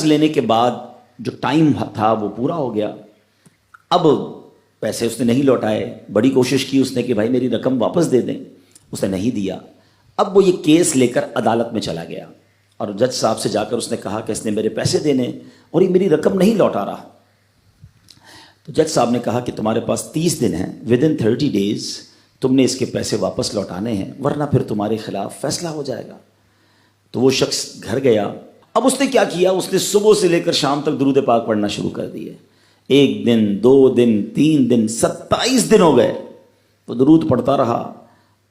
لینے کے بعد جو ٹائم تھا وہ پورا ہو گیا. اب پیسے اس نے نہیں لوٹائے. بڑی کوشش کی اس نے کہ بھائی میری رقم واپس دے دیں, اس نے نہیں دیا. اب وہ یہ کیس لے کر عدالت میں چلا گیا اور جج صاحب سے جا کر اس نے کہا کہ اس نے میرے پیسے دینے اور یہ میری رقم نہیں لوٹا رہا. تو جج صاحب نے کہا کہ تمہارے پاس 30 دن ہیں, ودن 30 days تم نے اس کے پیسے واپس لوٹانے ہیں, ورنہ پھر تمہارے خلاف فیصلہ ہو جائے گا. تو وہ شخص گھر گیا. اب اس نے کیا کیا, اس نے صبح سے لے کر شام تک درود پاک پڑھنا شروع کر دیے. 1 دن 2 دن 3 دن 27 دن ہو گئے. وہ درود پڑھتا رہا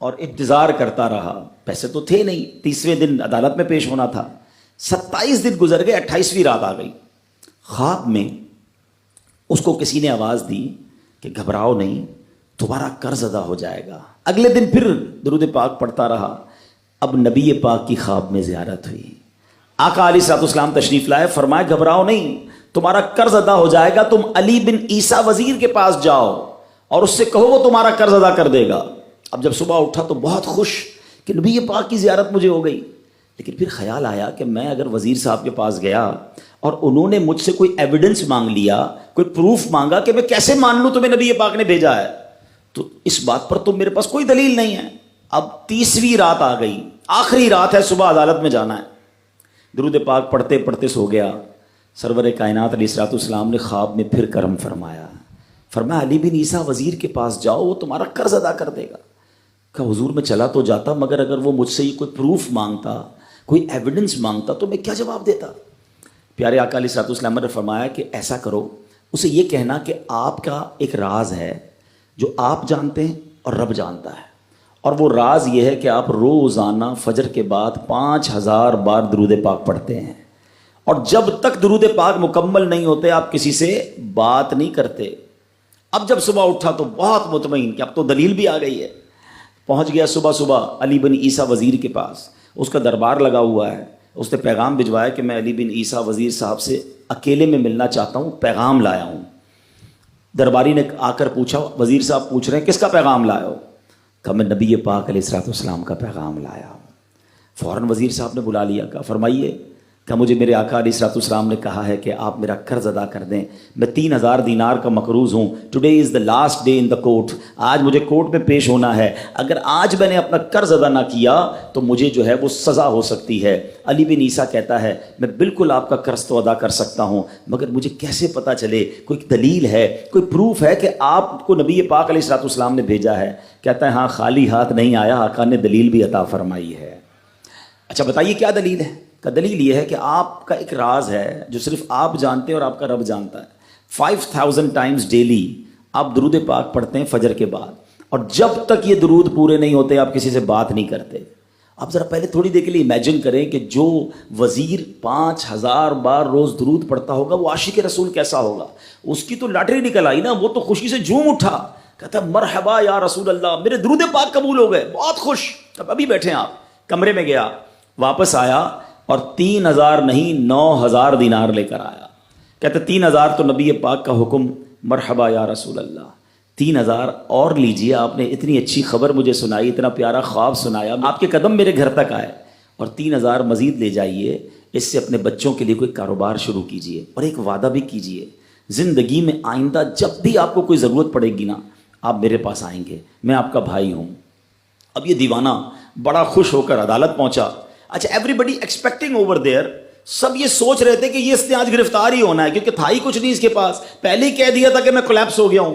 اور انتظار کرتا رہا. پیسے تو تھے نہیں, 30ویں دن عدالت میں پیش ہونا تھا. 27 دن گزر گئے, 28ویں رات آ گئی. خواب میں اس کو کسی نے آواز دی کہ گھبراؤ نہیں, تمہارا قرض ادا ہو جائے گا. اگلے دن پھر درود پاک پڑھتا رہا. اب نبی پاک کی خواب میں زیارت ہوئی. آقا علیہ الصلوۃ والسلام تشریف لائے, فرمایا گھبراؤ نہیں, تمہارا قرض ادا ہو جائے گا. تم علی بن عیسیٰ وزیر کے پاس جاؤ اور اس سے کہو وہ تمہارا قرض ادا کر دے گا. اب جب صبح اٹھا تو بہت خوش کہ نبی پاک کی زیارت مجھے ہو گئی. لیکن پھر خیال آیا کہ میں اگر وزیر صاحب کے پاس گیا اور انہوں نے مجھ سے کوئی ایویڈنس مانگ لیا, کوئی پروف مانگا, کہ میں کیسے مان لوں تمہیں نبی پاک نے بھیجا ہے, تو اس بات پر تو میرے پاس کوئی دلیل نہیں ہے. اب 30ویں رات آ گئی, آخری رات ہے, صبح عدالت میں جانا ہے. درود پاک پڑھتے پڑھتے سو گیا. سرور کائنات علیہ الصلوۃ والسلام نے خواب میں پھر کرم فرمایا. فرمایا علی بن عیسیٰ وزیر کے پاس جاؤ, وہ تمہارا قرض ادا کر دے گا. کہ حضور میں چلا تو جاتا, مگر اگر وہ مجھ سے کوئی پروف مانگتا, کوئی ایویڈنس مانگتا, تو میں کیا جواب دیتا. پیارے آقا علیہ الصلوۃ والسلام نے فرمایا کہ ایسا کرو, اسے یہ کہنا کہ آپ کا ایک راز ہے جو آپ جانتے ہیں اور رب جانتا ہے, اور وہ راز یہ ہے کہ آپ روزانہ فجر کے بعد 5000 بار درود پاک پڑھتے ہیں, اور جب تک درود پاک مکمل نہیں ہوتے آپ کسی سے بات نہیں کرتے. اب جب صبح اٹھا تو بہت مطمئن کہ اب تو دلیل بھی آ گئی ہے. پہنچ گیا صبح صبح علی بن عیسیٰ وزیر کے پاس. اس کا دربار لگا ہوا ہے. اس نے پیغام بھجوایا کہ میں علی بن عیسیٰ وزیر صاحب سے اکیلے میں ملنا چاہتا ہوں, پیغام لایا ہوں. درباری نے آ کر پوچھا, وزیر صاحب پوچھ رہے ہیں کس کا پیغام لایا ہو؟ کہا میں نبی پاک علیہ الصلوۃ والسلام کا پیغام لایا ہوں. فوراً وزیر صاحب نے بلا لیا. کہا فرمائیے. کہ مجھے میرے آقا علیہ الصلوۃ والسلام نے کہا ہے کہ آپ میرا قرض ادا کر دیں. میں 3000 دینار کا مقروض ہوں. Today is the last day in the court. آج مجھے کورٹ میں پیش ہونا ہے. اگر آج میں نے اپنا قرض ادا نہ کیا تو مجھے جو ہے وہ سزا ہو سکتی ہے. علی بن عیسیٰ کہتا ہے میں بالکل آپ کا قرض تو ادا کر سکتا ہوں, مگر مجھے کیسے پتہ چلے, کوئی دلیل ہے, کوئی پروف ہے کہ آپ کو نبی پاک علیہ الصلوۃ والسلام نے بھیجا ہے؟ کہتا ہے ہاں, خالی ہاتھ نہیں آیا, آقا نے دلیل بھی عطا فرمائی ہے. اچھا بتائیے کیا دلیل ہے؟ کا دلیل یہ ہے کہ آپ کا ایک راز ہے جو صرف آپ جانتے ہیں اور آپ کا رب جانتا ہے. 5000 ٹائمز ڈیلی آپ درود پاک پڑھتے ہیں فجر کے بعد, اور جب تک یہ درود پورے نہیں ہوتے آپ کسی سے بات نہیں کرتے. آپ ذرا پہلے تھوڑی دیر کے لیے امیجن کریں کہ جو وزیر 5000 بار روز درود پڑھتا ہوگا وہ عاشق رسول کیسا ہوگا. اس کی تو لاٹری نکل آئی نا, وہ تو خوشی سے جھوم اٹھا, کہتا مرحبا یا رسول اللہ, میرے درود پاک قبول ہو گئے, بہت خوش. اب ابھی بیٹھے آپ, کمرے میں گیا, واپس آیا اور 3000 نہیں 9000 دینار لے کر آیا. کہتے 3000 تو نبی پاک کا حکم, مرحبا یا رسول اللہ, 3000 اور لیجئے, آپ نے اتنی اچھی خبر مجھے سنائی, اتنا پیارا خواب سنایا, آپ کے قدم میرے گھر تک آئے, اور 3000 مزید لے جائیے, اس سے اپنے بچوں کے لیے کوئی کاروبار شروع کیجئے, اور ایک وعدہ بھی کیجئے, زندگی میں آئندہ جب بھی آپ کو کوئی ضرورت پڑے گی نا, آپ میرے پاس آئیں گے, میں آپ کا بھائی ہوں. اب یہ دیوانہ بڑا خوش ہو کر عدالت پہنچا. اچھا everybody expecting over there, سب یہ سوچ رہے تھے کہ یہ اس نے آج گرفتار ہی ہونا ہے, کیونکہ تھا ہی کچھ نہیں اس کے پاس, پہلے ہی کہہ دیا تھا کہ میں کولیپس ہو گیا ہوں.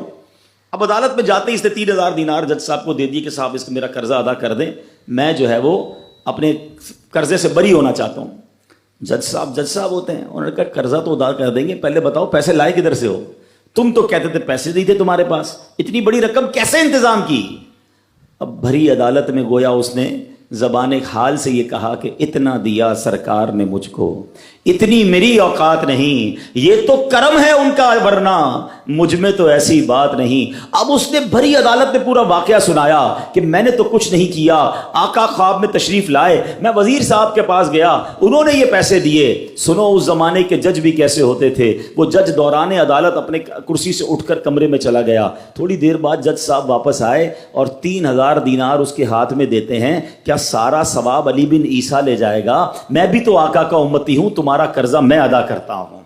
اب عدالت میں جاتے ہی اس نے 3000 دینار جج صاحب کو دے دیے کہ صاحب اس کا میرا قرضہ ادا کر دیں, میں جو ہے وہ اپنے قرضے سے بری ہونا چاہتا ہوں. جج صاحب ہوتے ہیں, انہوں نے کہا قرضہ تو ادا کر دیں گے, پہلے بتاؤ پیسے لائے کدھر سے ہو؟ تم تو کہتے تھے پیسے نہیں تھے تمہارے پاس, اتنی بڑی رقم کیسے انتظام کی؟ اب بھری عدالت میں گویا اس نے زبان حال سے یہ کہا کہ اتنا دیا سرکار نے مجھ کو, اتنی میری اوقات نہیں, یہ تو کرم ہے ان کا, ورنہ مجھ میں تو ایسی بات نہیں. اب اس نے بھری عدالت میں پورا واقعہ سنایا کہ میں نے تو کچھ نہیں کیا, آقا خواب میں تشریف لائے, میں وزیر صاحب کے پاس گیا, انہوں نے یہ پیسے دیے. سنو اس زمانے کے جج بھی کیسے ہوتے تھے. وہ جج دوران عدالت اپنے کرسی سے اٹھ کر کمرے میں چلا گیا. تھوڑی دیر بعد جج صاحب واپس آئے اور 3000 دینار اس کے ہاتھ میں دیتے ہیں. کیا سارا ثواب علی بن عیسیٰ لے جائے گا؟ میں بھی تو آقا کا امتی ہوں, تمہارے تمہارا قرضہ میں ادا کرتا ہوں.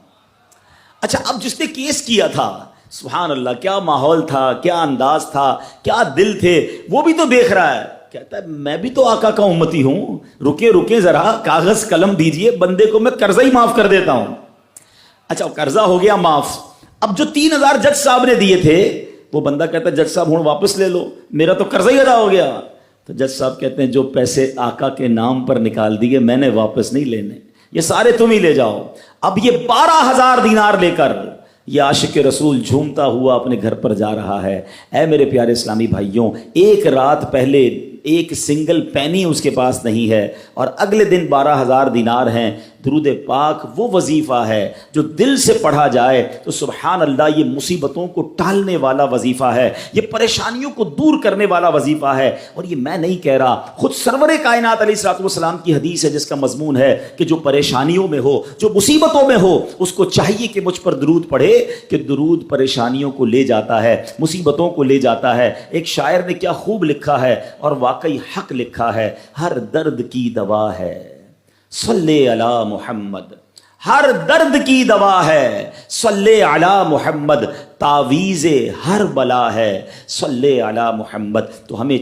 اچھا اب جس نے کیس کیا تھا, سبحان اللہ, کیا ماحول تھا, کیا انداز تھا, کیا دل تھے, وہ بھی تو دیکھ رہا ہے, کہتا ہے میں بھی تو آقا کا امتی ہوں, رکے ذرا, کاغذ قلم دیجئے, بندے کو میں قرضہ ہی معاف کر دیتا ہوں. اچھا قرضہ ہو گیا معاف. اب جو 3,000 جج صاحب نے دیے تھے, وہ بندہ کہتا ہے جج صاحب ہوں واپس لے لو, میرا تو قرضہ ہی ادا ہو گیا. تو جج صاحب کہتے ہیں جو پیسے آقا کے نام پر نکال دیے میں نے واپس نہیں لینے, یہ سارے تم ہی لے جاؤ. اب یہ 12,000 دینار لے کر یہ عاشق رسول جھومتا ہوا اپنے گھر پر جا رہا ہے. اے میرے پیارے اسلامی بھائیوں, ایک رات پہلے ایک سنگل پینی اس کے پاس نہیں ہے, اور اگلے دن 12,000 دینار ہیں. درود پاک وہ وظیفہ ہے جو دل سے پڑھا جائے تو سبحان اللہ یہ مصیبتوں کو ٹالنے والا وظیفہ ہے, یہ پریشانیوں کو دور کرنے والا وظیفہ ہے. اور یہ میں نہیں کہہ رہا, خود سرور کائنات علیہ الصلوۃ والسلام کی حدیث ہے جس کا مضمون ہے کہ جو پریشانیوں میں ہو, جو مصیبتوں میں ہو, اس کو چاہیے کہ مجھ پر درود پڑھے, کہ درود پریشانیوں کو لے جاتا ہے, مصیبتوں کو لے جاتا ہے. ایک شاعر نے کیا خوب لکھا ہے, اور واقعی حق لکھا ہے, ہر درد کی دوا ہے صلی علی محمد, ہر درد کی دوا ہے صلی علی محمد, تعویذ ہر بلا ہے صلی علی محمد. تو ہمیں